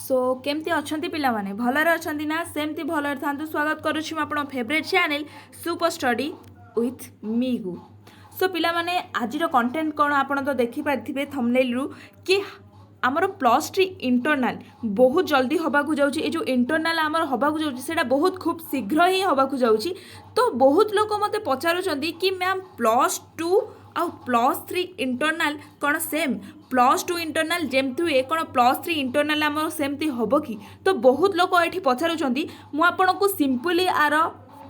सो केमती अच्छी पिला माने भलरे अच्छी ना सेमती भलरे था स्वागत करुच्छी आप favourite channel super study with मीगु। सो पिला माने आज कंटेंट कौन आप तो देखिपारे थंबनेल रु कि आमर प्लस थ्री इंटरनाल बहुत जल्दी हवाक जाऊँगी। ये जो इंटरनाल आमर हवाक जाऊँगी बहुत खूब शीघ्र ही हवाक जाऊँगी। तो बहुत लोग मत पचारुंट कि मैम प्लस टू आउ प्लस थ्री इंटरनाल कौन सेम प्लस टू इंटरनाल जमती हुए कौन प्लस थ्री इंटरनाल आम सेमती हम कि। तो बहुत लोग ये पचारुंट मुझे सिंपली आर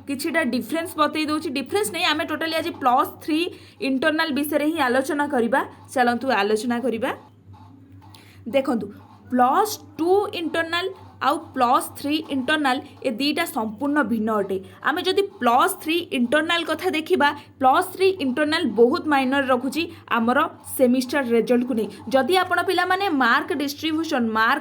किछिटा डिफरेंस बतई दूसरी डिफरेंस नहीं आम टोटाली आज प्लस थ्री इंटरनाल विषय ही आलोचना करवा। चलतु आलोचना करवा। देखु प्लस टू इंटरनाल आउ प्लस थ्री इंटरनाल ए दीटा संपूर्ण भिन्न अटे। आमे जदि प्लस थ्री इंटरनाल कथा देखिबा प्लस थ्री इंटरनाल बहुत माइनर रखुची आमर सेमिस्टर रिजल्ट को नहीं। जदि आपण पिला माने मार्क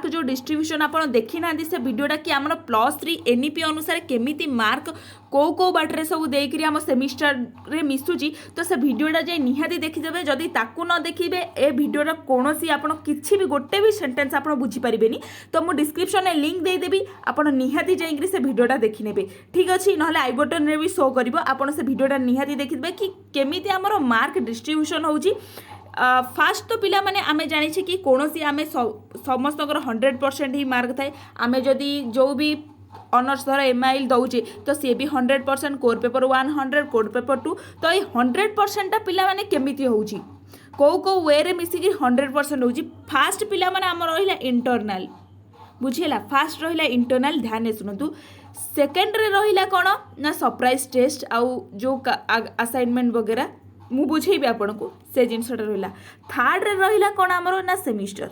जो डिस्ट्रीब्यूशन आपण देखि ना से वीडियोटा कि आमर प्लस थ्री एनईपी अनुसार केमिति मार्क को बाटरे सब देकरी आम सेमिस्टर रे मिसुची तो से वीडियोटा जाए निहाती देखिदेवे। जदि ताकू न देखिबे ए वीडियोर कोनोसी आपण किछि भी गोटे भी सेंटेंस आपण बुझी परिबेनी। तो मु डिस्क्रिप्शन में लिंक देदेवी आपण निहाती जाइकरी से वीडियोटा देखि नेबे। ठीक अछि नहले आई बटन रे भी शो करिवो आपण से वीडियोटा निहाती देखिदेबे कि केमिति आमर मार्क डिस्ट्रीब्यूशन होउची। फास्ट तो पिला माने आमे जानि छी कि कोनोसी आमे समस्तकर 100% ही मार्क थाए। आमे जदि जो भी ऑनर्स धर एमआईएल दौचे तो सी भी 100% कोर पेपर 100 कोर पेपर 2 तो ये 100% पिला माने केमिति होउची को वे रे मिसिकी 100% होउची। फास्ट पिला माने आम रहिला इंटरनल बुझिला फास्ट रहिला इंटरनल ध्यान सुनतु। सेकेंड रे रहिला कोन ना सरप्राइज टेस्ट आउ जो असाइनमेंट वगैरह मु बुझेबी आपन को से जिनसटा रहिला। थर्ड रे रहिला कोन हमरो ना सेमिस्टर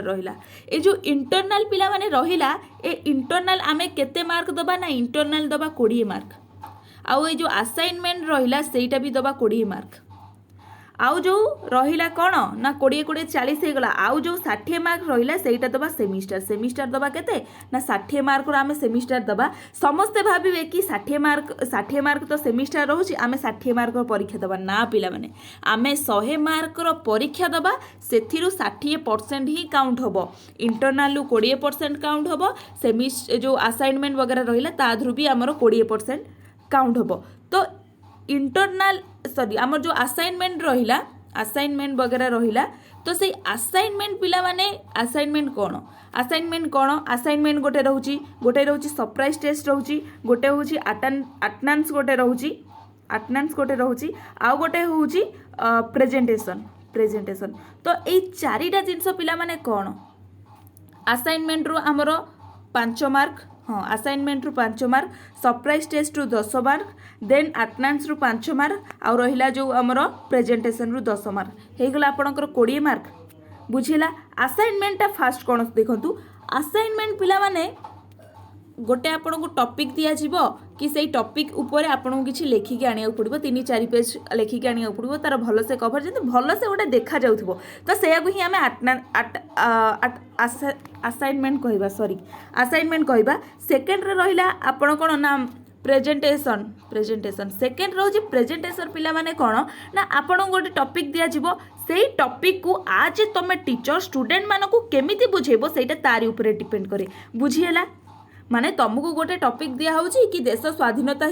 रहिला। ए जो इंटरनल पिला माने रहिला ए इंटरनल आमे केते मार्क दबा ना इंटरनल दबा 20 मार्क आउ ए जो असाइनमेंट रहिला सेटा भी दबा 20 मार्क आउ जो रहिला कोन ना 20 40 हे गला आउ जो 60 मार्क रहिला सेटा दबा सेमिस्टर दबा केते ना 60 मार्क रो आमे सेमिस्टर दबा। समस्ते भाबिबे कि 60 मार्क तो सेमिस्टर रहउची आमे 60 मार्क रो परीक्षा दबा ना पिला माने आमे 100 मार्क रो परीक्षा दबा सेथिरु 60% ही काउंट होबो। इंटरनल रु 20% काउंट होबो सेमिस्टर जो असाइनमेंट वगैरह रहिला ताधरु भी हमरो 20% काउंट होबो। तो इंटरनल सॉरी आमर जो असाइनमेंट वगैरह रहिला तो से असाइनमेंट पिला माने असाइनमेंट कौन असाइनमेंट गोटे रहउची सरप्राइज टेस्ट रहउची गोटे होउची अटेंडेंस गोटे रहउची आउ गोटे होउची प्रेजेंटेशन। तो ए चारिटा जिंस पिला माने कौन असाइनमेंट रु हमरो 5 मार्क हाँ असाइनमेंट रु 5 मार्क सरप्राइज टेस्ट रु 10 मार्क देन अटेंडेंस रु 5 मार्क आउ रहिला जो हमरो प्रेजेंटेशन रु 10 मार्क हे गला आपनकर 20 मार्क बुझिला। असाइनमेंट फास्ट कोन देखंतु असाइनमेंट पिला माने गोटे आपन को टॉपिक दिया जीवो कि सेई टॉपिक ऊपर आपन को किछि लेखिके आनिया पड़िबो 3-4 पेज लेखिके आनिया पड़िबो तार भलो से कवर जंतु भलो से गोटे देखा जाउथबो। तो सेया को ही हमें असाइनमेंट कहबा। सेकेंड रे रहिला आपन कोन ना प्रेजेंटेशन सेकेंड रोज प्रेजेंटेशन पिला माने कोन ना आपन गोटे टॉपिक दिया जीवो सेई टॉपिक को आज तमे टीचर स्टूडेंट मानको केमिति बुझेबो सेटा तारी ऊपर डिपेंड करे बुझिएला। माने तुमको गोटे टॉपिक दिया होउची कि देश स्वाधीनता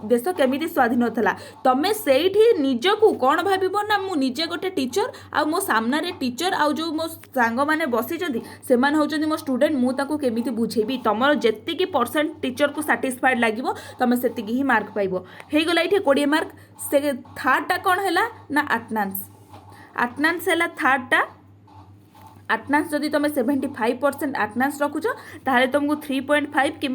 देश केमिति स्वाधीन थला तमे सेठी निजको कोन भाबिबो ना मु निजे गोटे टीचर आ मो सामना रे टीचर आ जो मो सांग माने बसी जदी से मान होचंदी मो स्टूडेंट मु ताको केमिति बुझेबी तमरो जेति की परसेंट टीचर को सैटिस्फाइड लागिवो तमे सेति की ही मार्क पाइबो हे गला इथे 20 मार्क। से थर्ड टा कोन हैला ना अटेंडेंस हैला थर्ड टा अटेंडेंस जदि तुम 75% अटेंडेंस रखुच ताहले तुमको 3.5 कि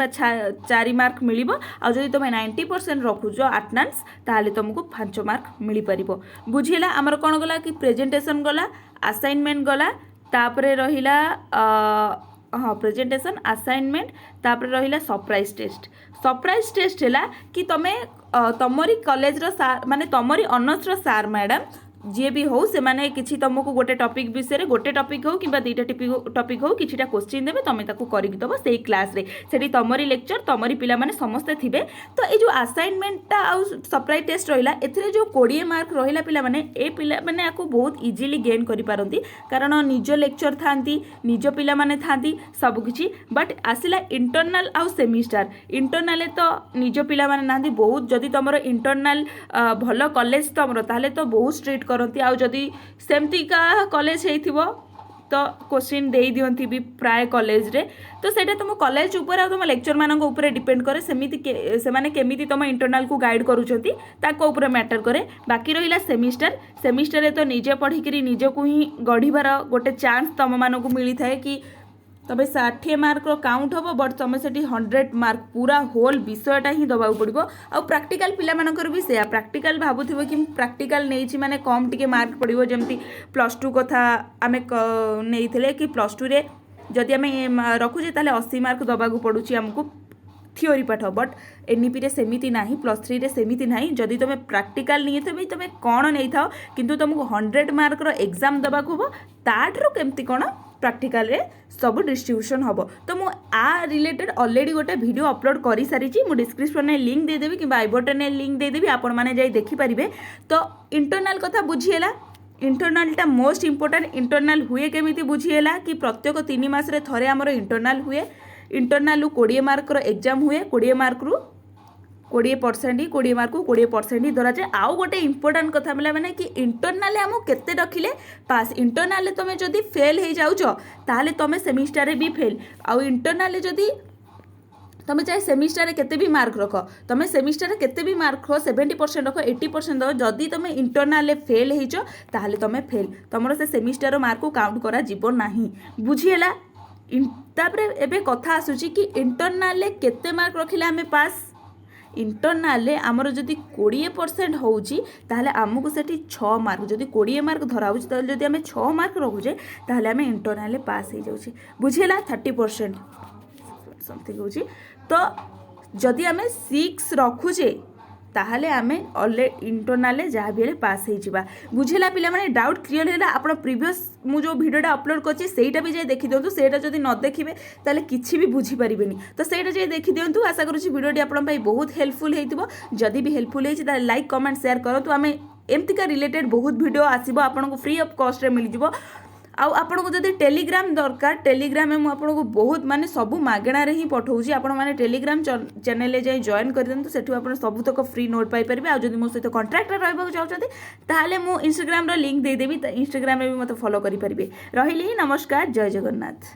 4 मार्क मिलिबो आ जदि तुम 90% रखुच अटेंडेंस ताहले तुमको 5 मार्क मिली परिबो बुझिला। हमर कोन गला कि प्रेजेंटेशन गला असाइनमेंट गला तापरे रहिला हाँ प्रेजेंटेशन असाइनमेंट तापरे रहिला सरप्राइज टेस्ट हैला कि तमे तमरी कॉलेज रो सार माने तमरी ऑनर्स रो सार मैडम जी भी हो से माने किछि तुमको गोटे टॉपिक विषय गोटे टॉपिक हो कि दुईटा टॉपिक हो किछिटा क्वेश्चन देबे तमे ताको करिक दबो सेही क्लास रे सेठी तमरी लेक्चर तमरी पिला माने समस्त थिबे। तो ए जो असाइनमेंटटा आ सरप्राइज टेस्ट रहिला एथिरे जो 20 मार्क रहिला पिला माने ए पिला माने आको बहुत इजीली गेन करि पारंती कारण निज लेक्चर थांती निज पिला माने थांती सब किछि। बट आसिला इंटरनल आ सेमिस्टर इंटरनल तो निज पिला माने नांदी बहुत जदी तमरो इंटरनल भलो कॉलेज तमरो ताले तो बहुत स्ट्रिक्ट करती आउ जदि सेमती का कॉलेज हेइथिबो तो क्वेश्चन दे दियंती भी प्राय कॉलेज रे। तो सेटा तुम कॉलेज ऊपर आ तुम लेक्चर मानक ऊपर डिपेंड करे सेमिति से माने केमिति तुम इंटरनल को गाइड करूछंती ताको ऊपर मैटर करे। बाकी रहिला सेमिस्टर सेमिस्टर रे तो निजे पढ़ी करी निजे को ही गढ़ीबार गोटे चांस तुम मानक मिली थाए कि तबे 60 मार्क काउंट हम बट तुम से 100 मार्क पूरा होल विषयटा ही दबा पड़ो। आ प्रैक्टिकल पिला मानकर भी से प्रैक्टिकल भाबुथिबो कि प्रैक्टिकल नहीं माने कम टिके मार्क पड़ो जमती +2 कथा आमे नहीं कि +2 रे जदि आमे रखुचे ताले 80 मार्क दबा पड़ुची हमको थियोरी पाठ। बट एनईपी रे सेमिति नाही +3 रे सेमिति नाही जदि तुम प्रैक्टिकल नहीं थे तुम कौन नहीं था किंतु तुमको 100 मार्क रो एग्जाम दबा को हो ताठरो केमती कौन प्रैक्टिकल रे सब डिस्ट्रीब्यूशन हम। तो मु आ रिलेटेड ऑलरेडी गोटे वीडियो अपलोड कर सारी मु डिस्क्रिप्शन में लिंक देदेवी कि आई बटन में लिंक देदेवी आपण मैंने जाई देखि पारिबे। तो इंटरनल कथा बुझीला इंटरनलटा मोस्ट इंपोर्टेंट इंटरनल हुए केमिति बुझीला कि प्रत्येक 3 मास रे थरे हमर इंटरनल हुए इंटरनल 20 मार्क रो एग्जाम हुए 20 मार्क रु 20% ही 20 मार्क को 20% ही धरा जाए। आउ गोटे इंपोर्टेंट कथा मिला मैंने कि इंटरनल आम केते रखिले पास इंटरनल तुम जदि फेल हो जाऊच ताले तुम सेमिस्टर भी फेल आउ इंटरनल जदि तुम चाहे सेमिस्टर केते भी मार्क रख तुम सेमिस्टर केते भी मार्क रख 70% रख 80% दो जदि तुम इंटरनल फेल हो ताले तुम फेल तुम से सेमिस्टर मार्क को काउंट करा जीव नाही बुझीला। तापर एबे कथा आसुची कि इंटरनल केते मार्क रखिले आमे पास इंटरनल आमर जदि 20% होउची ताहले आमको सेठी 6 मार्क जदि 20 मार्क धरा होउची ताहले जदि आमे 6 मार्क रखुचे ताहले आमे इंटरनल पास हो जाउची बुझिला 30% समथिंग होउची। तो जदि आमे 6 रखुचे ताहले आमे ऑलरेडी इंटरनल जहाँ भी पास हो जावा बुझेला पिला माने डाउट क्लियर है। आप प्रीवियस मु जो वीडियोटा अपलोड करछि सेटा भी जाय देखि दियंतु सेटा जदि न देखिबे ताले किछि भी बुझी परिबेनी तो सेटा जाय देखि दियंतु। आशा करूछि वीडियोटी आपन पई बहुत हेल्पफुल हेतिबो जदि भी हेल्पफुल हेछि ताले लाइक कमेंट शेयर करंतु आमे एमतिका रिलेटेड बहुत वीडियो आसीबो आपनको फ्री ऑफ कॉस्ट रे मिल जिवो। आउ आपको जदि टेलीग्राम दरकार टेलीग्राम में मुझे बहुत माने सबू मागणार ही पठाऊँगी आपण मैंने टेलीग्राम चैनल जाए जॉइन कर दिंतु सेठू आप सबूतक फ्री नोट पाइपर आ जब मो सहित कॉन्ट्रैक्ट रहा चाहते ताहले मु इंस्टाग्राम लिंक देदेवी इंस्टाग्राम में भी मत फॉलो करेंगे। रही नमस्कार जय जगन्नाथ।